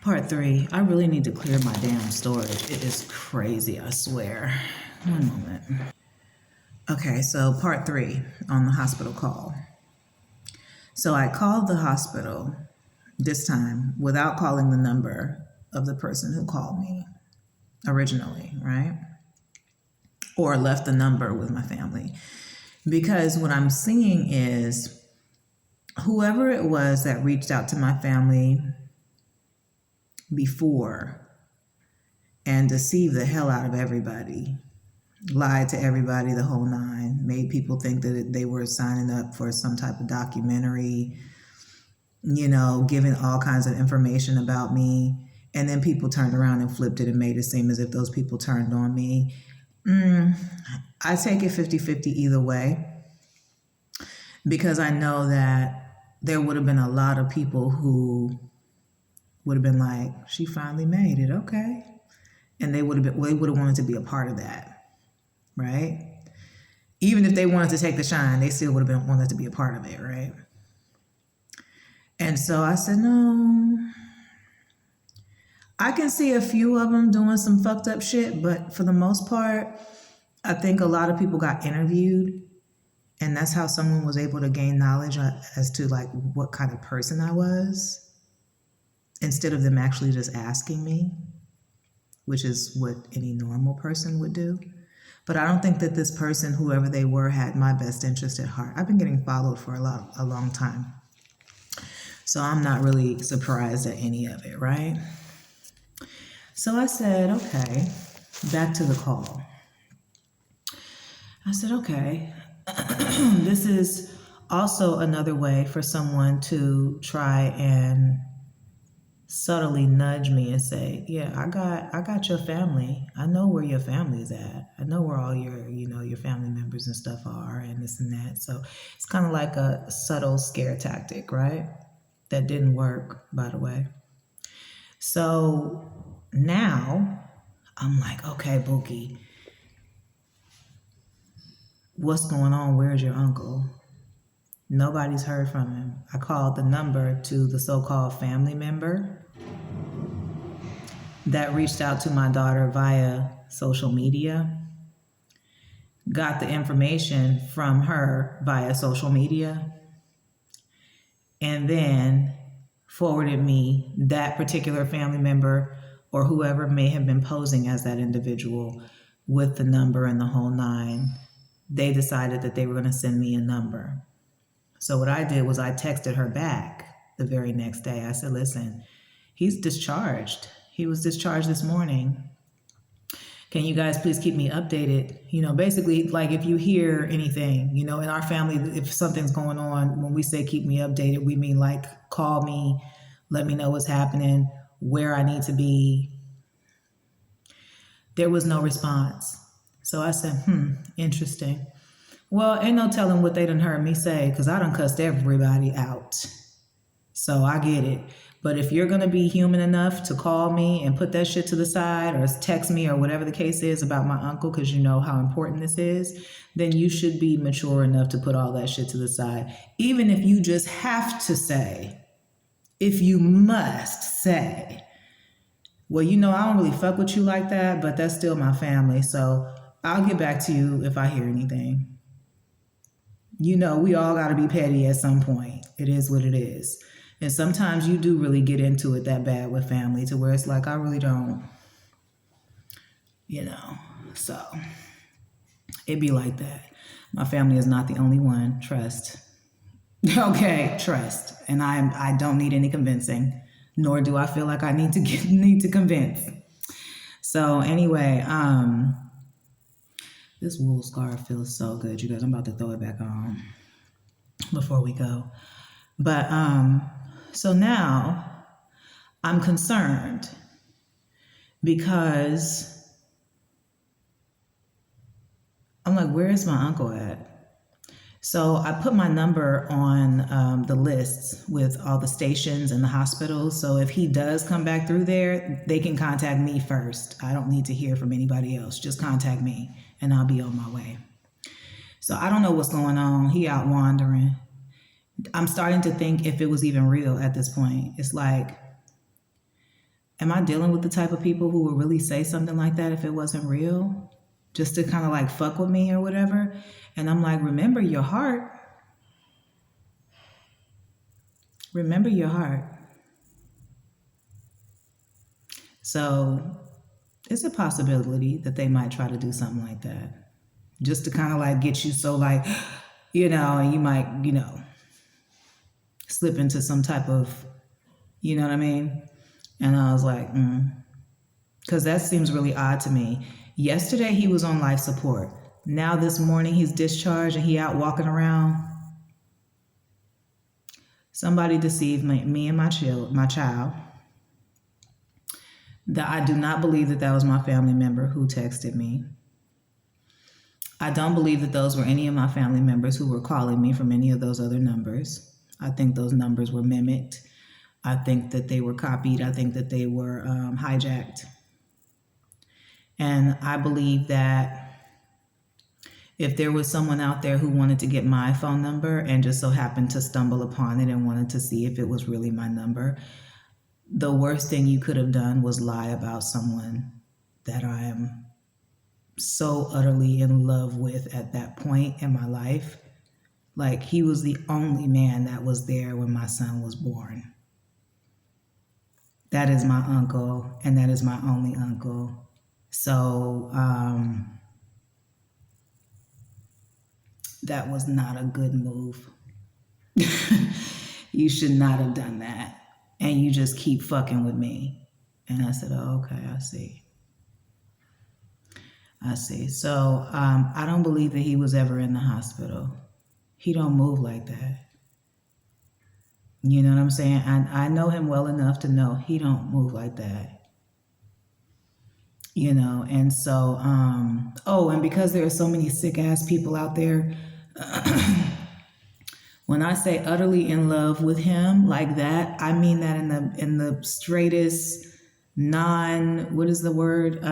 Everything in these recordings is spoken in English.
Part three. I really need to clear my damn storage. It is crazy, I swear. One moment. Okay, so part three on the hospital call. So I called the hospital this time without calling the number of the person who called me originally, right? Or left the number with my family. Because what I'm seeing is whoever it was that reached out to my family before and deceived the hell out of everybody, lied to everybody, the whole nine, made people think that they were signing up for some type of documentary, giving all kinds of information about me. And then people turned around and flipped it and made it seem as if those people turned on me. I take it 50-50 either way, because I know that there would have been a lot of people who would have been like, she finally made it, okay. And they would have wanted to be a part of that, right? Even if they wanted to take the shine, they still would have wanted to be a part of it, right? And so I said, no. I can see a few of them doing some fucked up shit, but for the most part, I think a lot of people got interviewed, and that's how someone was able to gain knowledge as to like what kind of person I was, instead of them actually just asking me, which is what any normal person would do. But I don't think that this person, whoever they were, had my best interest at heart. I've been getting followed for a long time, so I'm not really surprised at any of it, right? So I said, okay, back to the call. I said, okay, this is also another way for someone to try and subtly nudge me and say, yeah, I got your family. I know where your family's at. I know where all your family members and stuff are, and this and that. So it's kind of like a subtle scare tactic, right? That didn't work, by the way. So now I'm like, okay, Bookie, what's going on? Where's your uncle? Nobody's heard from him. I called the number to the so-called family member that reached out to my daughter via social media, got the information from her via social media, and then forwarded me that particular family member or whoever may have been posing as that individual with the number and the whole nine. They decided that they were going to send me a number. So what I did was I texted her back the very next day. I said, listen, he's discharged. He was discharged this morning. Can you guys please keep me updated? Basically, like if you hear anything, in our family, if something's going on, when we say keep me updated, we mean like call me, let me know what's happening, where I need to be. There was no response. So I said, interesting. Well, ain't no telling what they done heard me say, because I done cussed everybody out. So I get it. But if you're going to be human enough to call me and put that shit to the side or text me or whatever the case is about my uncle, because you know how important this is, then you should be mature enough to put all that shit to the side. Even if you just have to say, if you must say, well, I don't really fuck with you like that, but that's still my family. So I'll get back to you if I hear anything. We all got to be petty at some point. It is what it is. And sometimes you do really get into it that bad with family to where it's like, I really don't, so it be like that. My family is not the only one. Trust. Okay, trust. And I don't need any convincing, nor do I feel like I need to convince. So anyway, this wool scarf feels so good, you guys. I'm about to throw it back on before we go. But so now I'm concerned because I'm like, where is my uncle at? So I put my number on the lists with all the stations and the hospitals. So if he does come back through there, they can contact me first. I don't need to hear from anybody else. Just contact me and I'll be on my way. So I don't know what's going on. He out wandering. I'm starting to think if it was even real at this point. It's like Am I dealing with the type of people who would really say something like that if it wasn't real? Just to kind of like fuck with me or whatever? And I'm like, remember your heart. Remember your heart. So it's a possibility that they might try to do something like that. Just to kind of like get you so like, you know, and you might, you know, slip into some type of, you know what I mean? And I was like, because that seems really odd to me. Yesterday he was on life support. Now this morning he's discharged and he out walking around. Somebody deceived me and my child. That I do not believe that was my family member who texted me. I don't believe that those were any of my family members who were calling me from any of those other numbers. I think those numbers were mimicked. I think that they were copied. I think that they were hijacked. And I believe that if there was someone out there who wanted to get my phone number and just so happened to stumble upon it and wanted to see if it was really my number, the worst thing you could have done was lie about someone that I am so utterly in love with at that point in my life. Like, he was the only man that was there when my son was born. That is my uncle, and that is my only uncle. So, that was not a good move. You should not have done that. And you just keep fucking with me. And I said, oh, okay, I see. So I don't believe that he was ever in the hospital. He don't move like that. You know what I'm saying? I know him well enough to know he don't move like that. You know, and so, and because there are so many sick ass people out there, when I say utterly in love with him like that, I mean that in the straightest what is the word?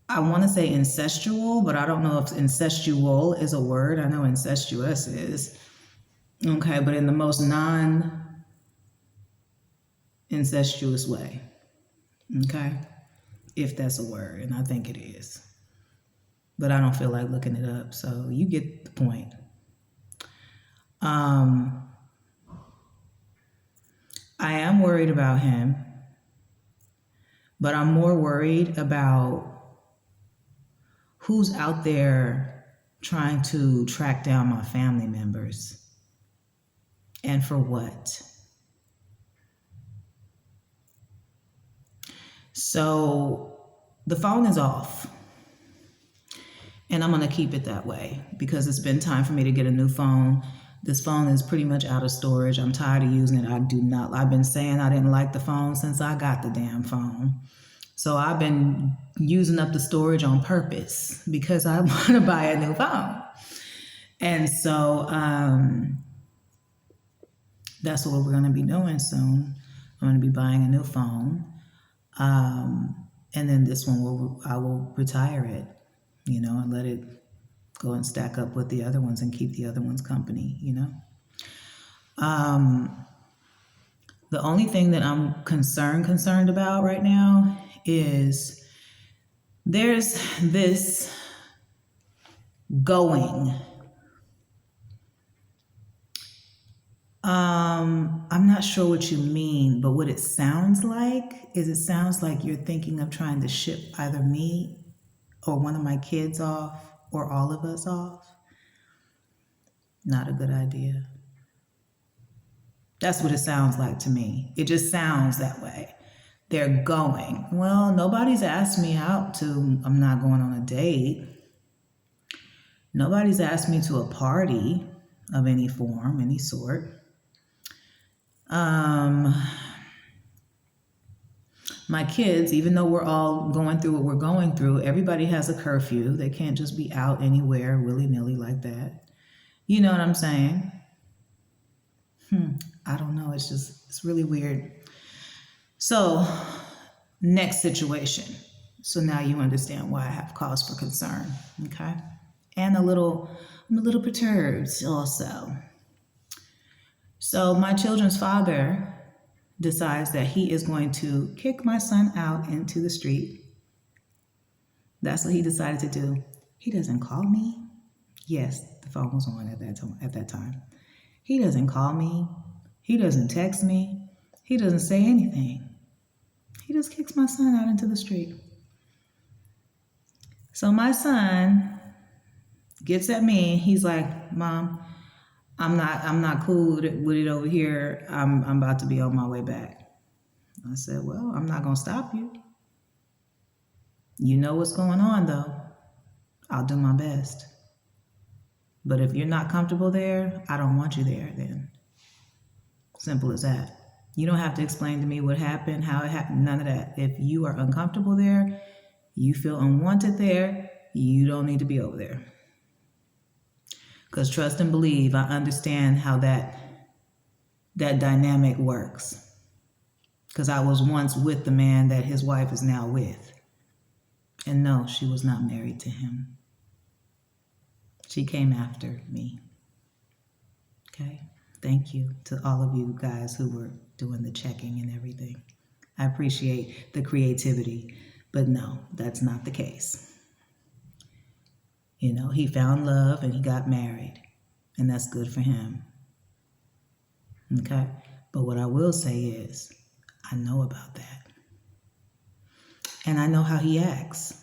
I want to say incestual, but I don't know if incestual is a word. I know incestuous is. Okay, but in the most non-incestuous way. Okay? If that's a word, and I think it is. But I don't feel like looking it up, so you get the point. I am worried about him, but I'm more worried about who's out there trying to track down my family members. And for what? So the phone is off. And I'm going to keep it that way because it's been time for me to get a new phone. This phone is pretty much out of storage. I'm tired of using it. I've been saying I didn't like the phone since I got the damn phone. So I've been using up the storage on purpose because I want to buy a new phone. And so that's what we're going to be doing soon. I'm going to be buying a new phone. And then this one I will retire it, you know, and let it go and stack up with the other ones and keep the other ones company, you know. The only thing that I'm concerned about right now is there's this going. I'm not sure what you mean, but what it sounds like is you're thinking of trying to ship either me or one of my kids off or all of us off. Not a good idea. That's what it sounds like to me. It just sounds that way. They're going. Well, nobody's asked me out to, I'm not going on a date. Nobody's asked me to a party of any form, any sort. My kids, even though we're all going through what we're going through, everybody has a curfew. They can't just be out anywhere willy-nilly like that. You know what I'm saying? I don't know. It's really weird. So, next situation. So now you understand why I have cause for concern, okay? And I'm a little perturbed also. So my children's father decides that he is going to kick my son out into the street. That's what he decided to do. He doesn't call me. Yes, the phone was on at that time. He doesn't call me. He doesn't text me. He doesn't say anything. He just kicks my son out into the street. So my son gets at me. He's like, Mom, I'm not cool with it over here. I'm about to be on my way back. I said, well, I'm not going to stop you. You know what's going on, though. I'll do my best. But if you're not comfortable there, I don't want you there then. Simple as that. You don't have to explain to me what happened, how it happened, none of that. If you are uncomfortable there, you feel unwanted there, you don't need to be over there. Because trust and believe, I understand how that dynamic works. Because I was once with the man that his wife is now with. And no, she was not married to him. She came after me. Okay? Thank you to all of you guys who were doing the checking and everything. I appreciate the creativity, but no, that's not the case. You know, he found love and he got married, and that's good for him. Okay? But what I will say is, I know about that. And I know how he acts.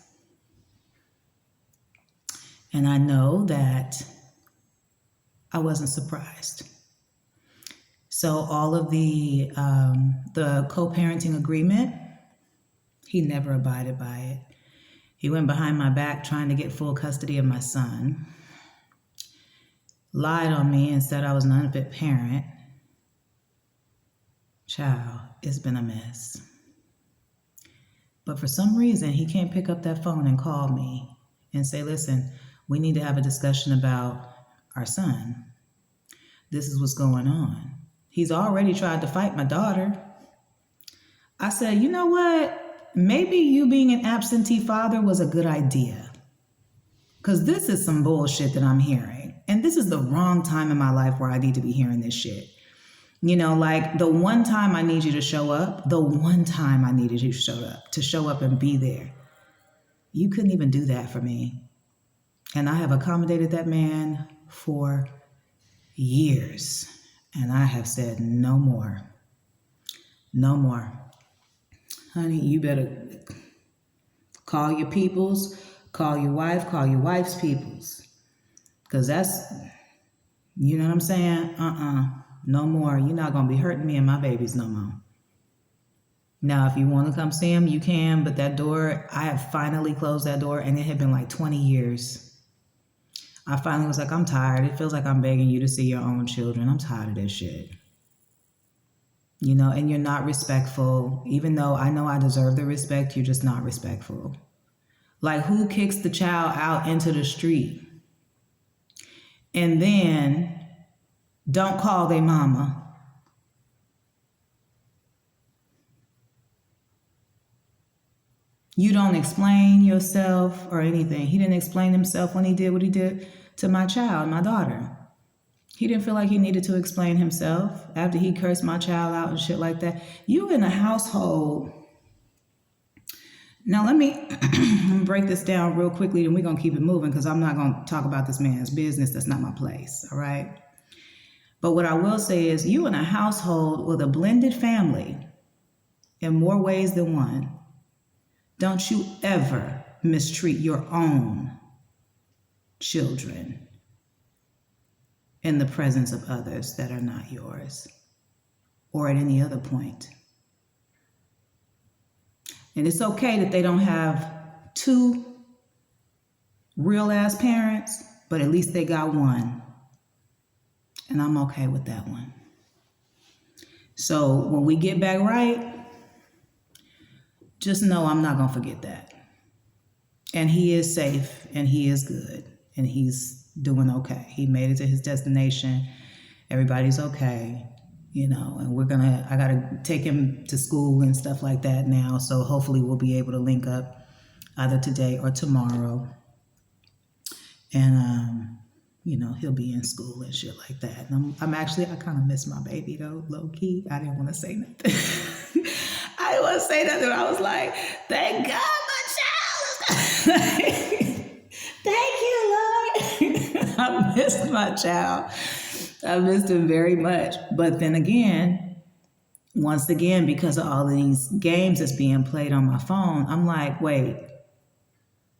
And I know that I wasn't surprised. So all of the co-parenting agreement, he never abided by it. He went behind my back trying to get full custody of my son. Lied on me and said I was an unfit parent. Child, it's been a mess. But for some reason, he can't pick up that phone and call me and say, listen, we need to have a discussion about our son. This is what's going on. He's already tried to fight my daughter. I said, you know what? Maybe you being an absentee father was a good idea. Because this is some bullshit that I'm hearing. And this is the wrong time in my life where I need to be hearing this shit. You know, like the one time I need you to show up, the one time I needed you to show up and be there. You couldn't even do that for me. And I have accommodated that man for years. And I have said no more. No more. Honey, you better call your peoples, call your wife, call your wife's peoples. Because that's, you know what I'm saying? No more. You're not going to be hurting me and my babies no more. Now, if you want to come see him, you can. But that door, I have finally closed that door. And it had been like 20 years. I finally was like, I'm tired. It feels like I'm begging you to see your own children. I'm tired of this shit. You know, and you're not respectful. Even though I know I deserve the respect, you're just not respectful. Like, who kicks the child out into the street and then don't call their mama? You don't explain yourself or anything. He didn't explain himself when he did what he did to my child, my daughter. He didn't feel like he needed to explain himself after he cursed my child out and shit like that. You in a household. Now let me break this down real quickly and we're going to keep it moving because I'm not going to talk about this man's business. That's not my place, all right? But what I will say is you in a household with a blended family in more ways than one. Don't you ever mistreat your own children in the presence of others that are not yours or at any other point. And it's okay that they don't have two real ass parents, but at least they got one. And I'm okay with that one. So when we get back right, just know I'm not going to forget that. And he is safe and he is good and he's doing okay. He made it to his destination. Everybody's okay, you know, and I got to take him to school and stuff like that now. So hopefully we'll be able to link up either today or tomorrow. And he'll be in school and shit like that. And I kind of miss my baby though, low key. I didn't want to say nothing. I didn't want to say nothing. I was like, thank God my child is thank you, Lord. I missed my child. I missed him very much. But then again, once again, because of all of these games that's being played on my phone, I'm like, wait,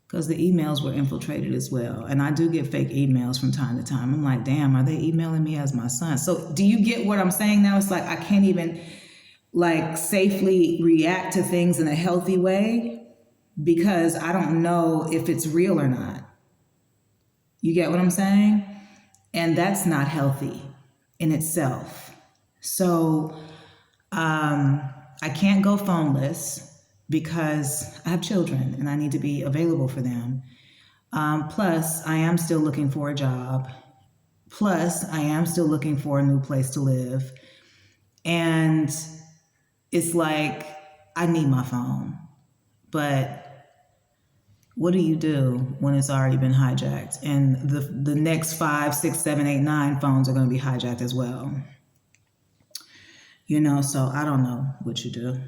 because the emails were infiltrated as well. And I do get fake emails from time to time. I'm like, damn, are they emailing me as my son? So do you get what I'm saying now? It's like I can't even like safely react to things in a healthy way because I don't know if it's real or not. You get what I'm saying? And that's not healthy in itself. So I can't go phoneless because I have children and I need to be available for them. Plus, I am still looking for a job. Plus, I am still looking for a new place to live. And it's like, I need my phone. But what do you do when it's already been hijacked? And the next 5, 6, 7, 8, 9 phones are going to be hijacked as well. So I don't know what you do.